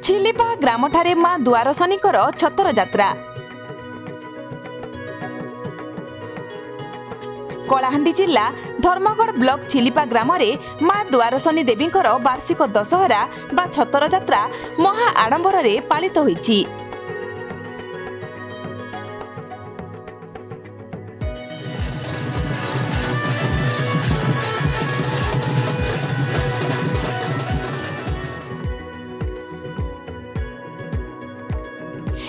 छिलिपा ग्रामठारे माँ द्वारशनीकर छतर जात्रा। कलाहांडी जिला धर्मगढ़ ब्लॉक छिलिपा ग्राम रे माँ द्वारशनी देवींकर वार्षिक दशहरा बा छतर जात्रा महा आडंबर रे पालित होईछि।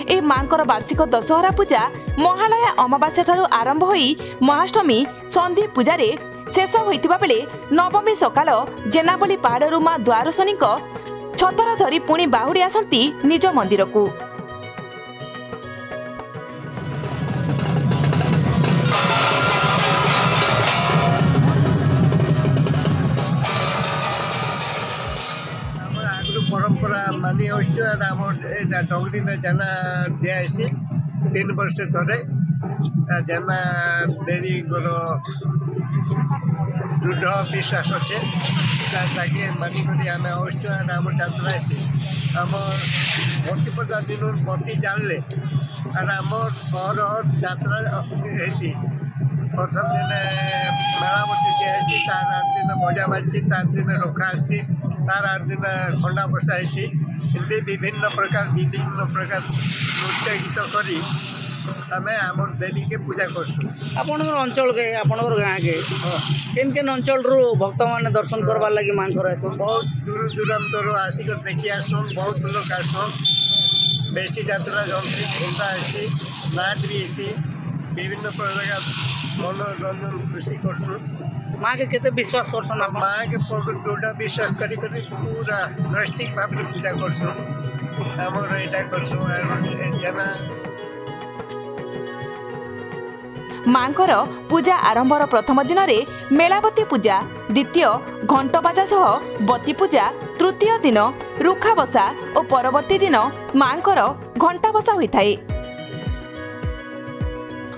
ए मांकर वार्षिक दशहरा पूजा महालया अमावास्या ठारू आरंभ होई महाअष्टमी संधि पूजा रे शेष होइतिबा बेले नवमी सकाल जेनाबली पहाड़रू माँ द्वारशनी छतर धरी पुणी बाहुड़ी आसंती निज मंदिर को। परंपरा मानी डोगरी में जना दिखाई 3 वर्ष थे जना देरी दृढ़ विश्वास अच्छे ताकि मानिक आम अनुष्ठान आम जात्रा आम भक्ति प्रजा दिन बती जानले और आम सहर जात्रा प्रथम दिन मेला बती दिखाई तार 8 दिन मजा बाजी तार दिन रखा तार 8 दिन खंडा बसा विभिन्न प्रकार नृत्य गीत करी आमे आमर देवी के पूजा कर अंचल के आपनकर गाँ के केन केन अंचल रू भक्त मान दर्शन करवार लगी मांग कर बहुत दूर दूरांतर आसिक देखी आसन बहुत लोग आसन बेसी यात्रा जल्दी घंटा अच्छी नाच भी विभिन्न प्रकार मनोरंजन खुशी कर माँ के केते विश्वास करसन माँ के दृढ़ विश्वास करी पूरा नैष्ठिक भाव पूजा करमर यहाँ कर मांकर पूजा आरंभर प्रथम दिन रे मेलावती पूजा, द्वितीय घंटबाजा सह बती पूजा, तृतीय दिन रुखा बसा और परवर्ती दिन मांकर घंटा बसा होइथाए।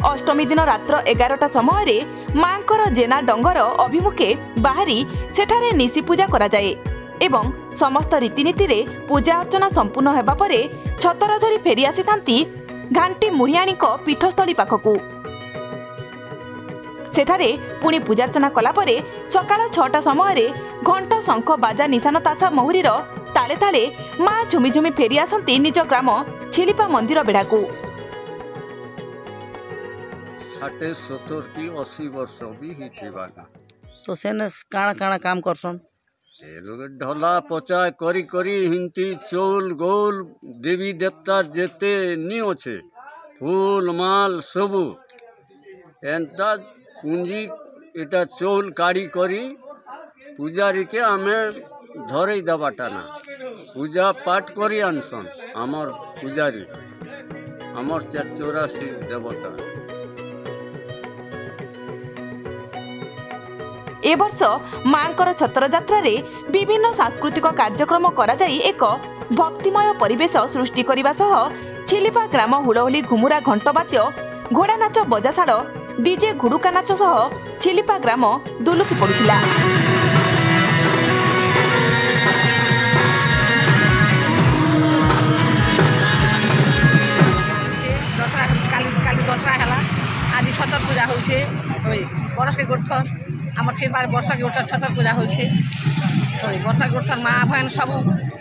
अष्टमी दिन रात्र 11टा समय रे मांकर जेना डंगर अभिमुखे बाहरी सेठारे निशी पूजा करा जाए एवं समस्त रीतिनीति रे पूजा अर्चना संपूर्ण हेबा परे छतर धरी फेरी आसीथांती घांटी मुढ़ियाणी पीठस्थली पाखकू। सेठारे पुणी पूजार्चना कला परे सकाळ 6टा समय रे घंट शंख बाजा निशान तासा महुरीर ताले ताले माँ झुमी झुमी फेरी आसंती निज ग्राम छिलिपा मंदिर बेढ़ाकू। 70 की 80 वर्ष भी ही तो सेने काना काना काम करसन ढला पचा करी करी हिंती चौल गोल देवी देवता जेते नी अच्छे फूल माल सबू एंता पूंजी एटा चौल काढ़ी करी पूजारी के आमे धरे दबाटा ना पूजा पाठ करी आनसन आमर पूजारी आमर 84 देवता। ए वर्ष मांकर छतर जात्रा रे विभिन्न सांस्कृतिक कार्यक्रम करा जाई एक भक्तिमय परिवेश सृष्टि करिबा सह छिलिपा ग्राम हुलहुली घुमुरा घंटबाद्य घोड़ा नाच बजाशाल डीजे घुड़ुका नाच सह छिलिपा ग्राम दुलुकी पड़ुथिला। दसरा है आज छतर पूजा होचे बरस के गोठन आम 3 बार वर्ष के गोठन छतर पूजा होचे वर्ष के गोठन माँ बहन सब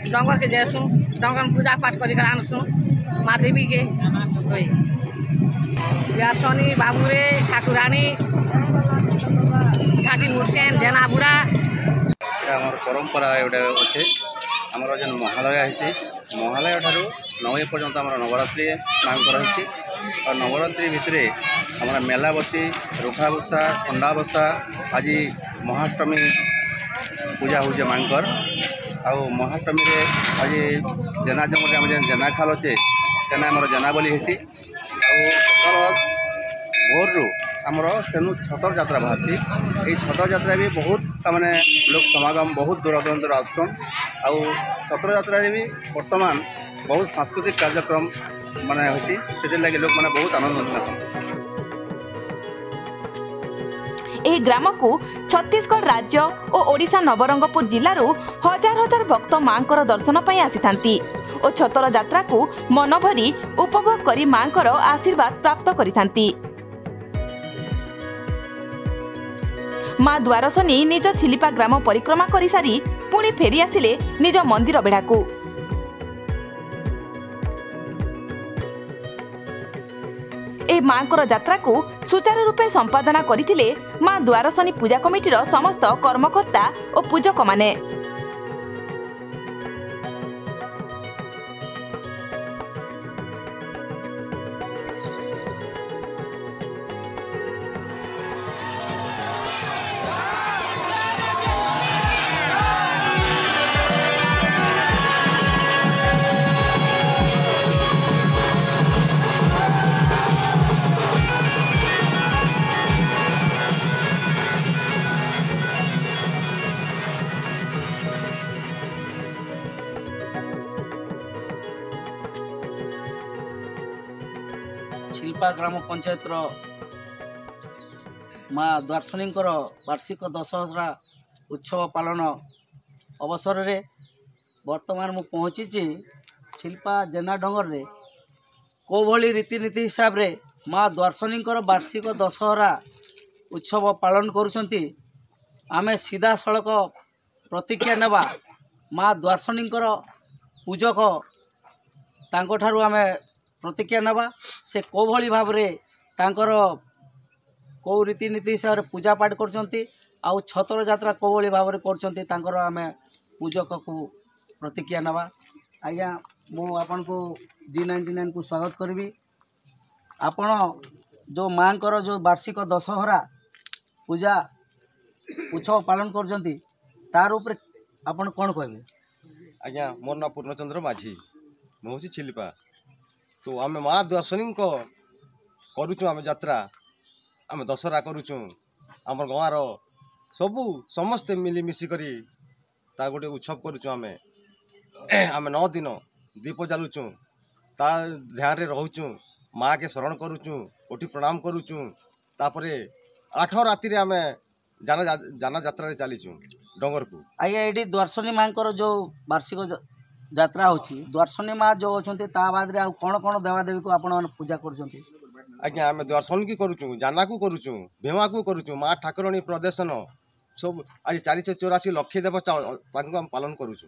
डंगर के जैसु डंगर में पूजा पाठ कर आनसु माँ देवी के द्वारशनी बाबूरे ठाकुरानी झाटी मुर्सेन जेना बुढ़ा आमर परंपरा गोटे अच्छे आमर जेन महालया महालया ठारू नवमी पर्यंत आम नवरात्रि मांग रही और नवरात्रि भितर आम मेलावती रुखा बसा खंडा बसा आज महाअष्टमी पूजा हो मांकर आउ महाअष्टमी आज जेना जमरे आम जेना खाल अच्छे सेना आम जेना बोली हेसी सकाल भोर रू आमर सेनु छतर यात्रा बाहरी ये छतर यात्रा भी बहुत माने लोक समागम बहुत दूर दूरांतर आसन आउ छतर यात्रा भी वर्तमान बहुत सांस्कृतिक कार्यक्रम माने होती से लगे लोक माने बहुत आनंद नाचन। एही ग्राम को छत्तीसगढ़ राज्य और ओडिशा नवरंगपुर जिल्लारू हजार हजार भक्त मांकर दर्शन पाई आसीथांती ଓ ଛତର ଯାତ୍ରାକୁ ମନଭରି ଉପଭୋଗ କରି ମାଙ୍କର ଆଶୀର୍ବାଦ ପ୍ରାପ୍ତ କରିଥାନ୍ତି। ମା ଦ୍ୱାରଶନୀ ନିଜ ଛିଲିପା ଗ୍ରାମ ପରିକ୍ରମା କରିସାରି ପୁଣି ଫେରି ଆସିଲେ ନିଜ ମନ୍ଦିର ବେଢ଼ାକୁ। ଏ ମାଙ୍କର ଯାତ୍ରାକୁ ସୁଚାରୁ ରୂପେ ସମ୍ପାଦନା କରିଥିଲେ ମା ଦ୍ୱାରଶନୀ ପୂଜା କମିଟିର ସମସ୍ତ କର୍ମକର୍ତ୍ତା ଓ ପୂଜକମାନେ। छिलपा ग्राम पंचायत माँ द्वारशनी वार्षिक दशहरा उत्सव पालन अवसर रे वर्तमान मु पहुँची छिलपा जेना डंगर रे को भली रीतिनीति हिसाब रे माँ द्वारशनी वार्षिक दशहरा उत्सव पालन करुछंती। आमे सीधा सड़क प्रतिज्ञा नेबा माँ द्वारशनी पूजक तांको ठारू आमे प्रतिज्ञा नेबा से को भली भाव रे तांकर को रीतिनीति हिसाब से पूजा पाठ करछंती आउ छतर यात्रा को भली भाव रे करछंती तांकर आमे पूजक को प्रतिज्ञा नेबा। आज्ञा मु आपन को G99 को स्वागत करबी। आपण जो मांकर जो वार्षिक दशहरा पूजा उत्सव पालन करछंती तार ऊपर आपण कोन कहबे? आज्ञा मोर ना पूर्णचंद्र माझी मोहसी छिलिपा तो आम माँ द्वारशनी करुचु आम यात्रा आम दशहरा करुचु आम गाँव सबू समस्ते मिलिमिशि करी ता गोटे उत्सव करुचु आम 9 दिन दीप जालुचु ता ध्यान रे रहूचु माँ के शरण करुचु कोठी प्रणाम करुचु तापरे 8 राति रे आम जाना यात्रा रे चलीचु डंगर को। आज्ञा ये द्वारशनी माँ जो वार्षिक यात्रा होची द्वारशनी माँ जो अच्छे ता बाद रे कौन कौन देवादेवी को आपण पूजा करुछंती? आज्ञा आम द्वारशनी की करुचु जाना को करुचु भीमा को करुचु माँ ठाकुराणी प्रदर्शन सब आज 484 लक्ष देव आम पालन करुचु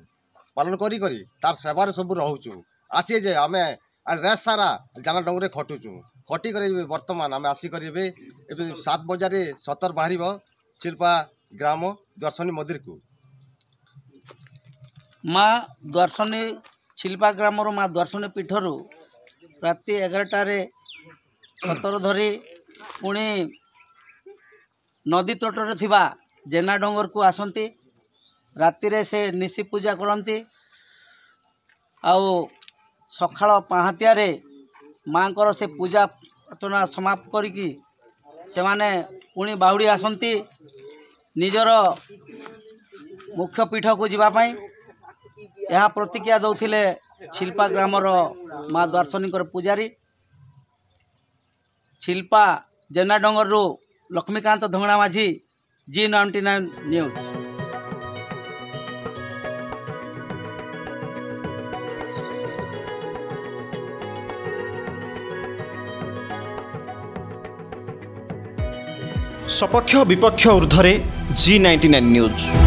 पालन करी करी तार सेवार सब रहूचु आसी जे आम रेस सारा जाना डंगरे खटुचु खटी कर बर्तमान आम आसिक 7 बजे सतर बाहर छिलपा ग्राम द्वारशनी मंदिर को। माँ द्वारशनी छिलपा ग्राम माँ द्वारशनी पीठर राति 11टारे छतर धरी पुणी नदी तटरे थिबा जेना डंगर को आसंती राति रे से निशी पूजा करती आउ सकाळ पाहातियारे माँकर से पूजा अर्चना समाप्त करिकी से माने पुणी बाहुड़ी आसंती निजर मुख्य पीठ को जीवापाई यह प्रतिज्ञा दौथिले छिलपा ग्रामर माँ द्वारशनी पूजारी छिलपा जेना डंगर रु लक्ष्मीकांत धंगड़ा माझी G99 न्यूज। सपक्ष विपक्ष ऊर्ध्वे G99 न्यूज।